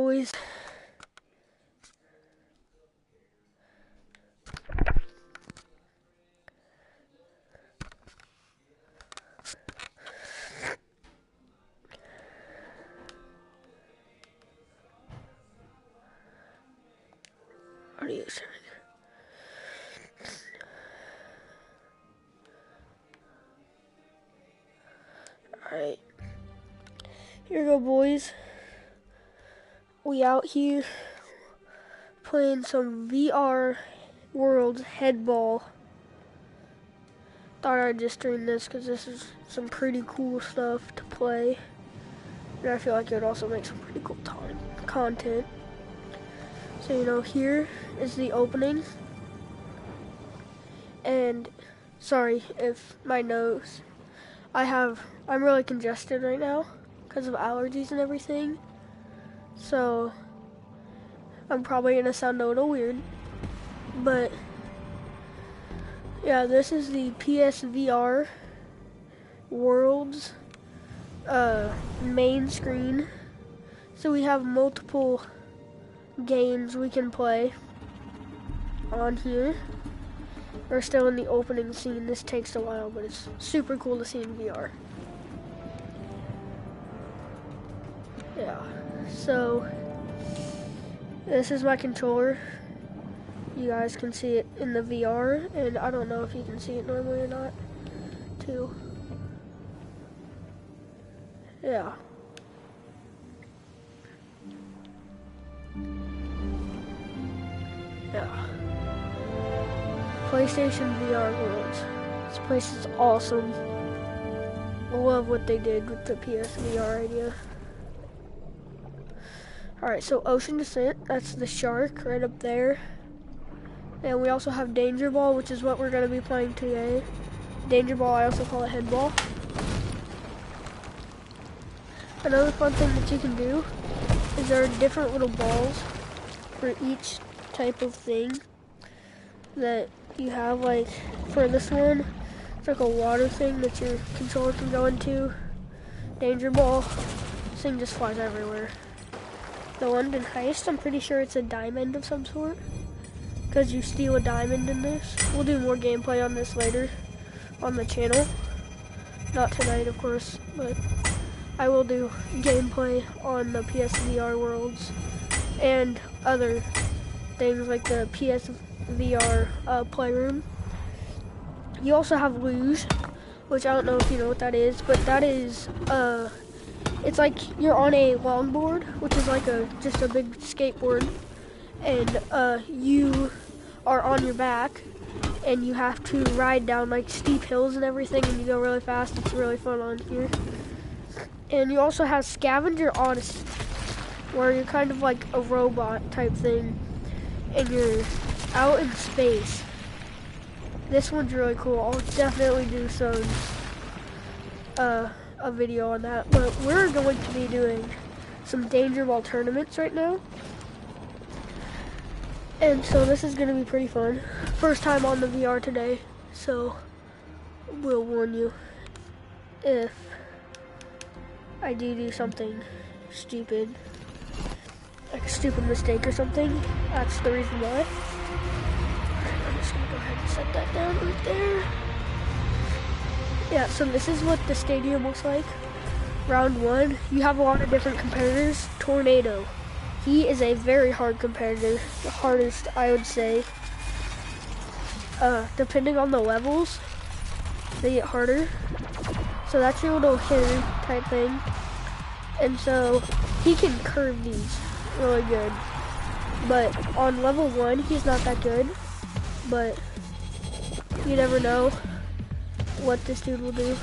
boys. Audio setting. Alright. Here we go, boys. We out here playing some VR World headball. Thought I'd just stream this because this is some pretty cool stuff to play. And I feel like it would also make some pretty cool content. So, you know, here is the opening. And sorry if my nose, I'm really congested right now because of allergies and everything. So I'm probably gonna sound a little weird, but yeah, this is the PSVR World's main screen. So we have multiple games we can play on here. We're still in the opening scene. This takes a while, but it's super cool to see in VR. Yeah, so this is my controller. You guys can see it in the VR, and I don't know if you can see it normally or not, too. Yeah. Yeah. PlayStation VR Worlds. This place is awesome. I love what they did with the PSVR idea. Alright, so Ocean Descent, that's the shark right up there. And we also have Danger Ball, which is what we're going to be playing today. Danger Ball, I also call it headball. Another fun thing that you can do is there are different little balls for each type of thing that you have. Like for this one, it's like a water thing that your controller can go into. Danger Ball, this thing just flies everywhere. The London Heist, I'm pretty sure it's a diamond of some sort, because you steal a diamond in this. We'll do more gameplay on this later on the channel. Not tonight, of course, but I will do gameplay on the PSVR Worlds and other things like the PSVR Playroom. You also have Luge, which I don't know if you know what that is, but that is, it's like you're on a longboard, which is like just a big skateboard, and you are on your back, and you have to ride down like steep hills and everything, and you go really fast. It's really fun on here. And you also have Scavenger Odyssey, where you're kind of like a robot type thing, and you're out in space. This one's really cool. I'll definitely do some a video on that, but we're going to be doing some Danger Ball tournaments right now, and so this is going to be pretty fun. First time on the VR today, so we'll warn you if I do something stupid, like a stupid mistake or something. That's the reason why. Alright, I'm just gonna go ahead and set that down right there. Yeah, so this is what the stadium looks like. Round one, you have a lot of different competitors. Tornado, he is a very hard competitor, the hardest I would say. Depending on the levels, they get harder. So that's your little hitter type thing. And so he can curve these really good. But on level 1, he's not that good. But you never know what this dude will do.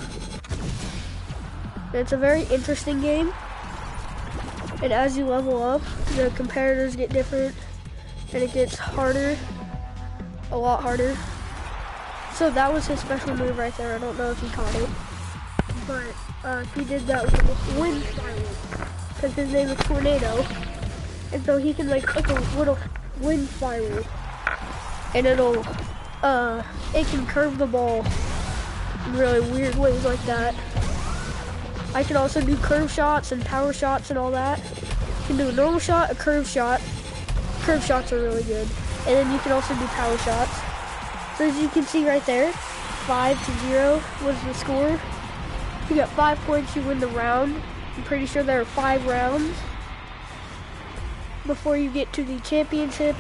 And it's a very interesting game. And as you level up, the competitors get different. And it gets harder. A lot harder. So that was his special move right there. I don't know if he caught it. But he did that with a wind spiral, because his name is Tornado, and so he can like a little wind spiral, and it can curve the ball in really weird ways like that. I can also do curve shots and power shots and all that. can do a normal shot, a curve shot. Curve shots are really good. And then you can also do power shots. So as you can see right there, 5-0 was the score. You got 5 points, you win the round. I'm pretty sure there are 5 rounds before you get to the championship.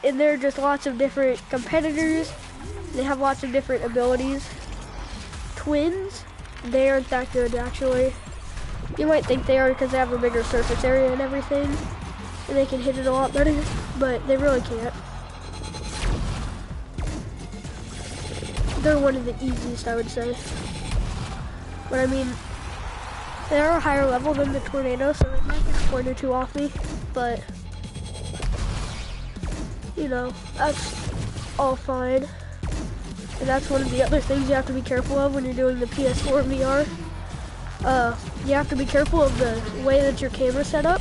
And there are just lots of different competitors. They have lots of different abilities. Twins, they aren't that good actually. You might think they are because they have a bigger surface area and everything, and they can hit it a lot better, but they really can't. They're one of the easiest, I would say. But I mean, they are a higher level than the tornado, so they might get a point or two off me, but you know, that's all fine. And that's one of the other things you have to be careful of when you're doing the PS4 VR. You have to be careful of the way that your camera's set up,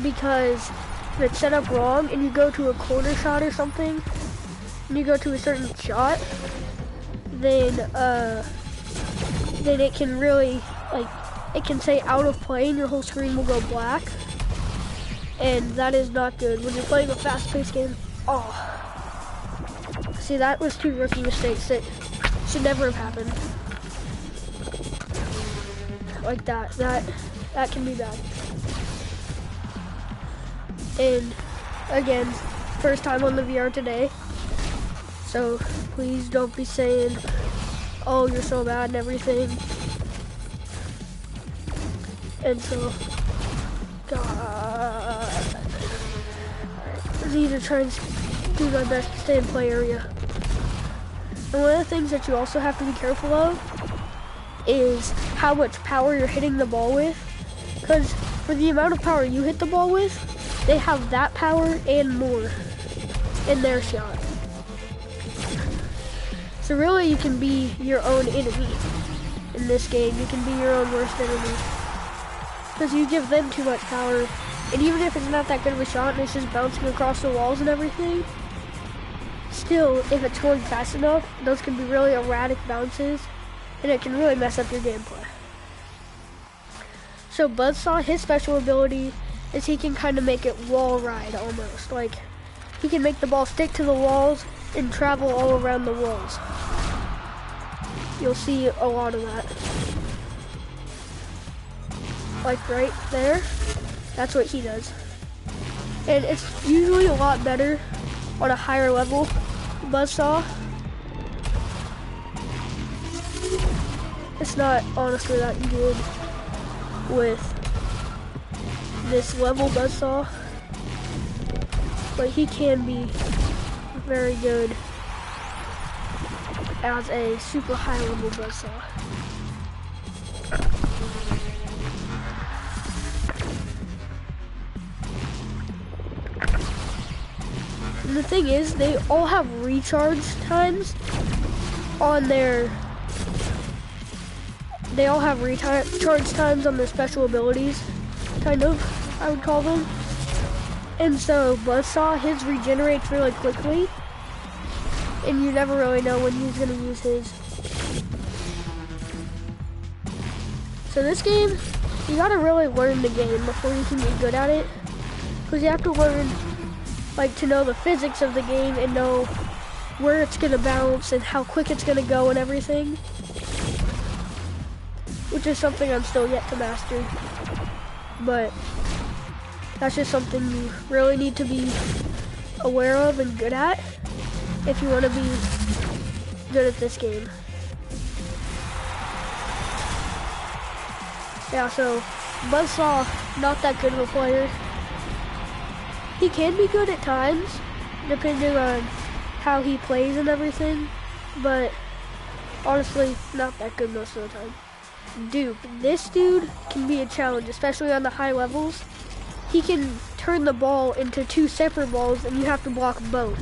because if it's set up wrong and you go to a corner shot or something, and you go to a certain shot, then it can really, like, it can say out of play and your whole screen will go black. And that is not good when you're playing a fast-paced game. Oh. See, that was 2 rookie mistakes that should never have happened. Like that can be bad. And again, first time on the VR today. So please don't be saying, oh, you're so bad and everything. And so, God. I need to try and do my best to stay in play area. And one of the things that you also have to be careful of is how much power you're hitting the ball with. Because for the amount of power you hit the ball with, they have that power and more in their shot. So really you can be your own enemy in this game. You can be your own worst enemy. Because you give them too much power. And even if it's not that good of a shot and it's just bouncing across the walls and everything, still, if it's going fast enough, those can be really erratic bounces, and it can really mess up your gameplay. So Buzzsaw, his special ability is he can kind of make it wall ride almost. Like, he can make the ball stick to the walls and travel all around the walls. You'll see a lot of that. Like right there, that's what he does. And it's usually a lot better on a higher level Buzzsaw. It's not honestly that good with this level Buzzsaw, but he can be very good as a super high level Buzzsaw. And the thing is, they all have recharge times on their special abilities, kind of, I would call them. And so Buzzsaw, his regenerates really quickly, and you never really know when he's gonna use his. So this game, you gotta really learn the game before you can get good at it, because you have to learn, like, to know the physics of the game and know where it's gonna bounce and how quick it's gonna go and everything, which is something I'm still yet to master. But that's just something you really need to be aware of and good at if you want to be good at this game. Yeah, so Buzzsaw, not that good of a player. He can be good at times, depending on how he plays and everything, but honestly, not that good most of the time. Duke, this dude can be a challenge, especially on the high levels. He can turn the ball into 2 separate balls and you have to block both.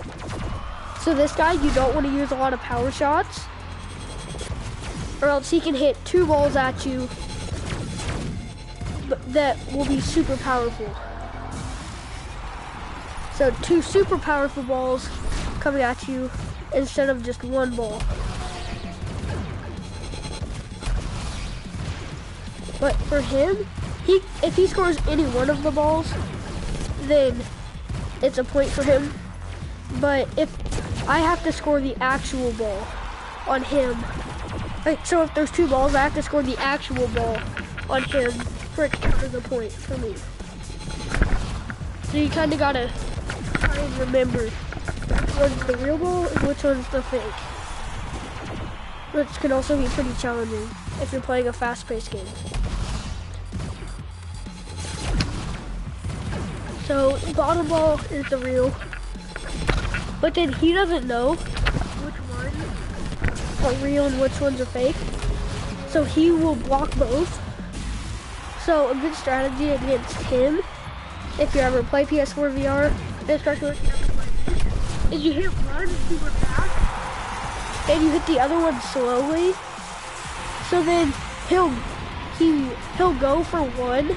So this guy, you don't want to use a lot of power shots, or else he can hit 2 balls at you that will be super powerful. So 2 super powerful balls coming at you instead of just 1 ball. But for him, if he scores any one of the balls, then it's a point for him. But if I have to score the actual ball on him, like, so if there's 2 balls, I have to score the actual ball on him for it to count as a point for me. So you kind of gotta try and remember which one's the real ball and which one's the fake. Which can also be pretty challenging if you're playing a fast-paced game. So bottom ball is the real, but then he doesn't know which ones are real and which ones are fake. So he will block both. So a good strategy against him, if you ever play PS4 VR, especially if you ever play, is you hit one super fast, and you hit the other one slowly. So then he'll go for one,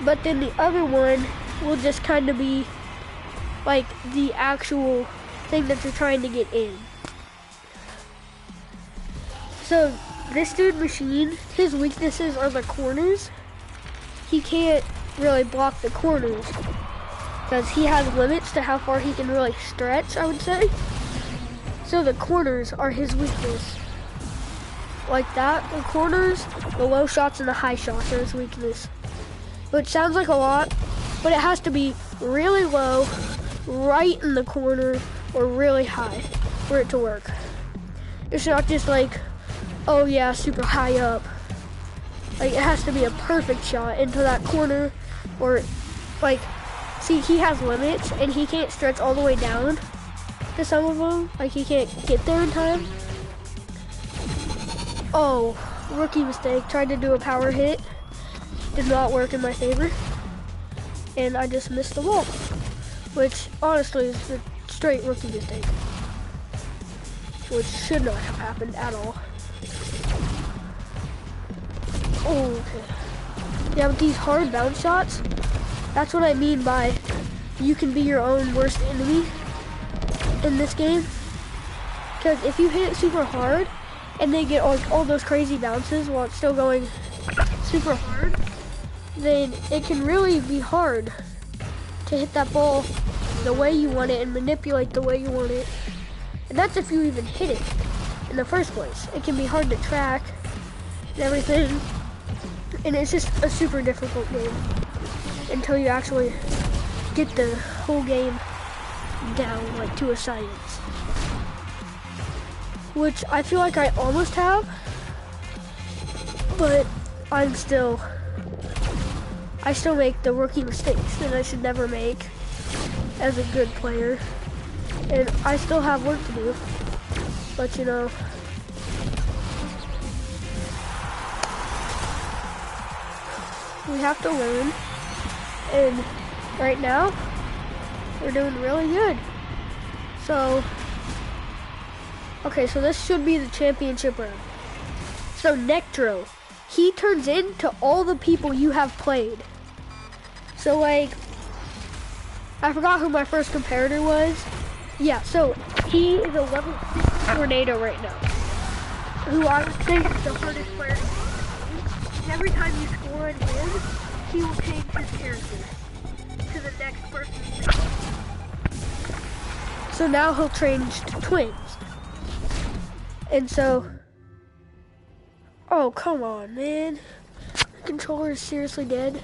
but then the other one will just kind of be like the actual thing that you're trying to get in. So this dude Machine, his weaknesses are the corners. He can't really block the corners because he has limits to how far he can really stretch, I would say. So the corners are his weakness. Like that, the corners, the low shots and the high shots are his weakness. Which sounds like a lot, but it has to be really low, right in the corner, or really high for it to work. It's not just like, oh yeah, super high up. Like, it has to be a perfect shot into that corner, or like, see, he has limits and he can't stretch all the way down to some of them. Like, he can't get there in time. Oh, rookie mistake. Tried to do a power hit. Did not work in my favor. And I just missed the ball, which honestly is a straight rookie mistake, which should not have happened at all. Oh, okay. Yeah, with these hard bounce shots, that's what I mean by you can be your own worst enemy in this game. Because if you hit it super hard and they get all those crazy bounces while it's still going super hard, then it can really be hard to hit that ball the way you want it and manipulate the way you want it. And that's if you even hit it in the first place. It can be hard to track and everything. And it's just a super difficult game until you actually get the whole game down, like, to a science. Which I feel like I almost have, but I still make the rookie mistakes that I should never make as a good player. And I still have work to do, but you know, we have to learn. And right now, we're doing really good. So, okay, so this should be the championship round. So Nectro, he turns into all the people you have played. So like, I forgot who my first comparator was. Yeah, so he is a level 6 tornado right now, who I would think is the hardest player to play. And every time you score on him, he will change his character to the next person. So now he'll change to twins. And so, oh, come on, man. The controller is seriously dead.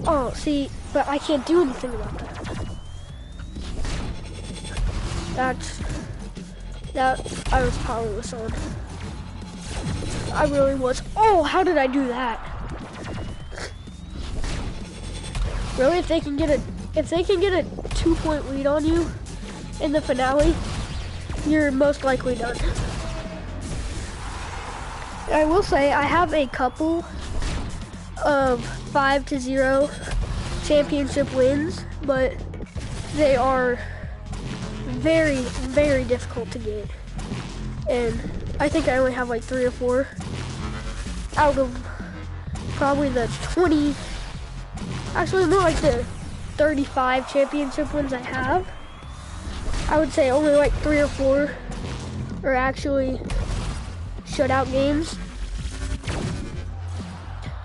Oh, see, but I can't do anything about that. I was powerless on. I really was. Oh, how did I do that? Really, if they can get a 2-point lead on you in the finale, you're most likely done. I will say I have a couple of 5-0 championship wins, but they are very, very difficult to get. And I think I only have like 3 or 4 out of probably the 20, actually more like the 35 championship wins I have. I would say only like 3 or 4 are actually shutout games,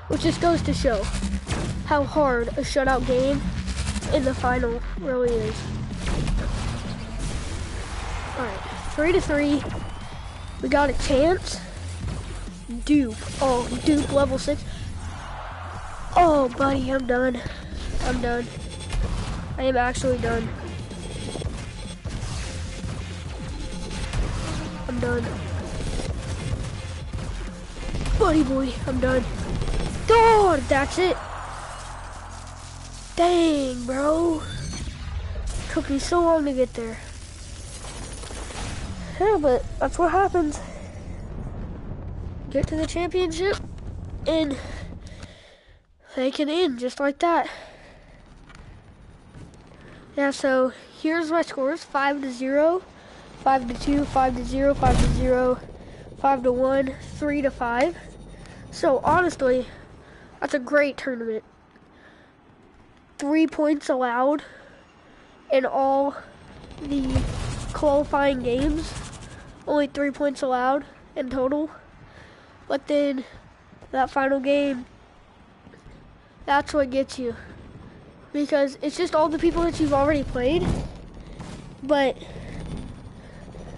which just goes to show how hard a shutout game in the final really is. All right, 3-3. We got a chance. Dupe. Oh, dupe level 6. Oh, buddy, I'm done. I'm done. I am actually done. I'm done. Buddy boy, I'm done. God, that's it. Dang, bro. Took me so long to get there. Yeah, but that's what happens. Get to the championship and they can end just like that. Yeah, so here's my scores: 5-0, 5-2, 5-0, 5-0, 5-1, 3-5. So honestly, that's a great tournament. 3 points allowed in all the qualifying games. Only 3 points allowed in total. But then that final game, that's what gets you. Because it's just all the people that you've already played, but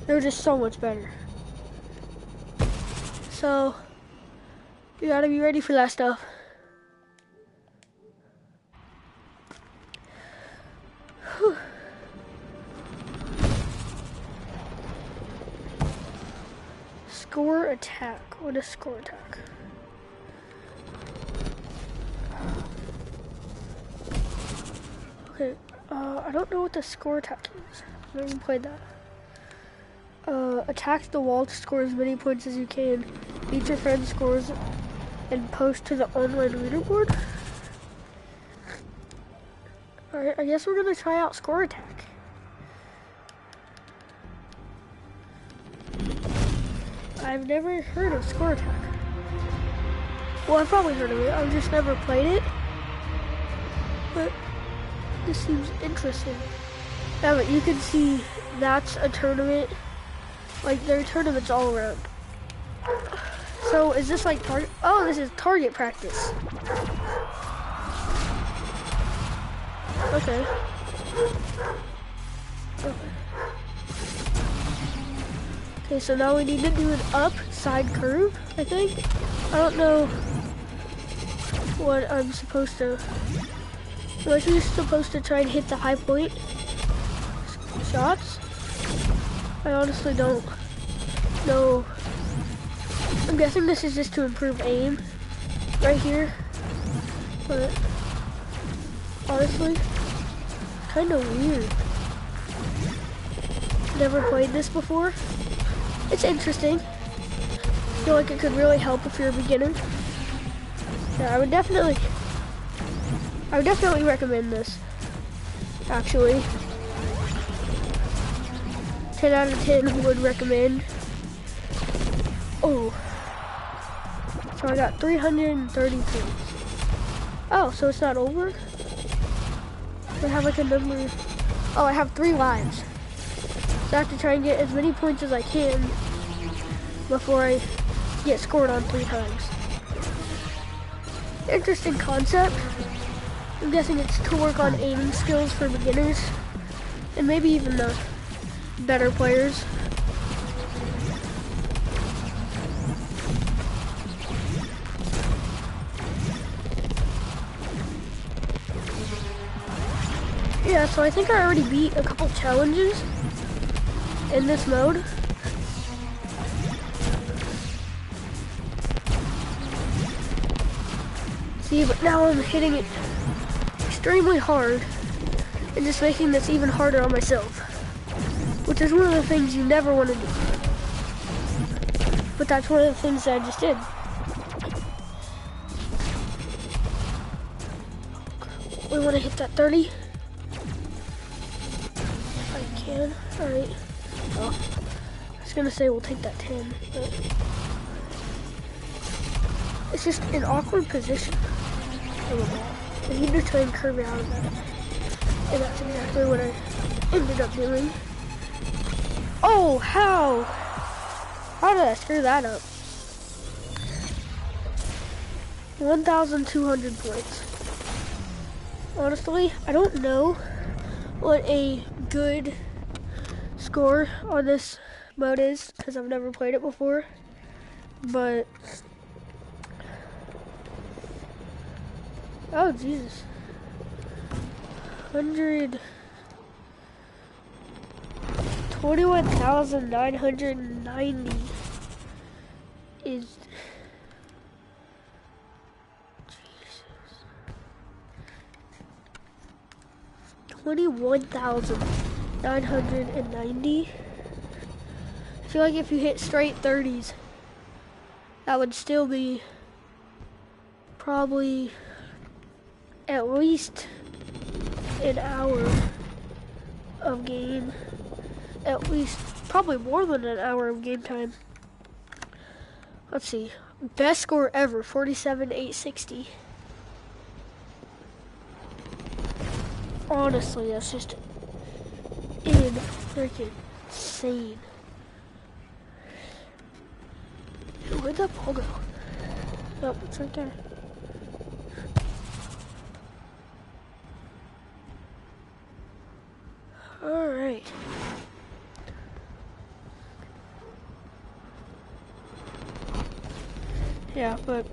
they're just so much better. So you gotta be ready for that stuff. Whew. Score attack. What is score attack? Okay, I don't know what the score attack is. I've never played that. Attack the wall to score as many points as you can. Beat your friend's scores and post to the online leaderboard. Alright, I guess we're gonna try out score attack. I've never heard of score attack. Well, I've probably heard of it. I've just never played it. But this seems interesting. Yeah, but you can see that's a tournament. Like, there are tournaments all around. So, is this like target? Oh, this is target practice. Okay. Okay, so now we need to do an upside curve, I think. I don't know what I'm supposed to... I'm actually supposed to try and hit the high point shots. I honestly don't know. I'm guessing this is just to improve aim right here. But honestly, kind of weird. Never played this before. It's interesting. I feel like it could really help if you're a beginner. Yeah, I would definitely recommend this, actually. 10 out of 10 would recommend. Oh. So I got 330 points. Oh, so it's not over? I have like a number. Oh, I have 3 lives. So I have to try and get as many points as I can before I get scored on 3 times. Interesting concept. I'm guessing it's to work on aiming skills for beginners and maybe even the better players. Yeah, so I think I already beat a couple challenges in this mode. See, but now I'm hitting it extremely hard and just making this even harder on myself, which is one of the things you never want to do. But that's one of the things that I just did. We want to hit that 30. If I can. Alright. Oh, I was going to say we'll take that 10, but it's just an awkward position. I need to try and curve out of that. And that's exactly what I ended up doing. Oh, how? How did I screw that up? 1,200 points. Honestly, I don't know what a good score on this mode is because I've never played it before, but oh Jesus, 121,990 is 21,990. I feel like if you hit straight 30s, that would still be probably at least an hour of game. At least, probably more than an hour of game time. Let's see. Best score ever, 47,860. Honestly, that's just freaking insane. Where'd that ball go? Oh, it's right there. Alright. Yeah, but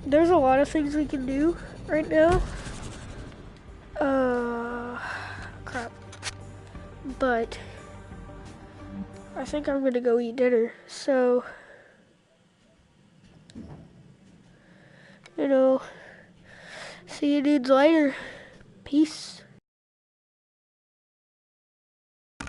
there's a lot of things we can do right now. Crap. But I think I'm gonna go eat dinner. So, see you dudes later. Peace.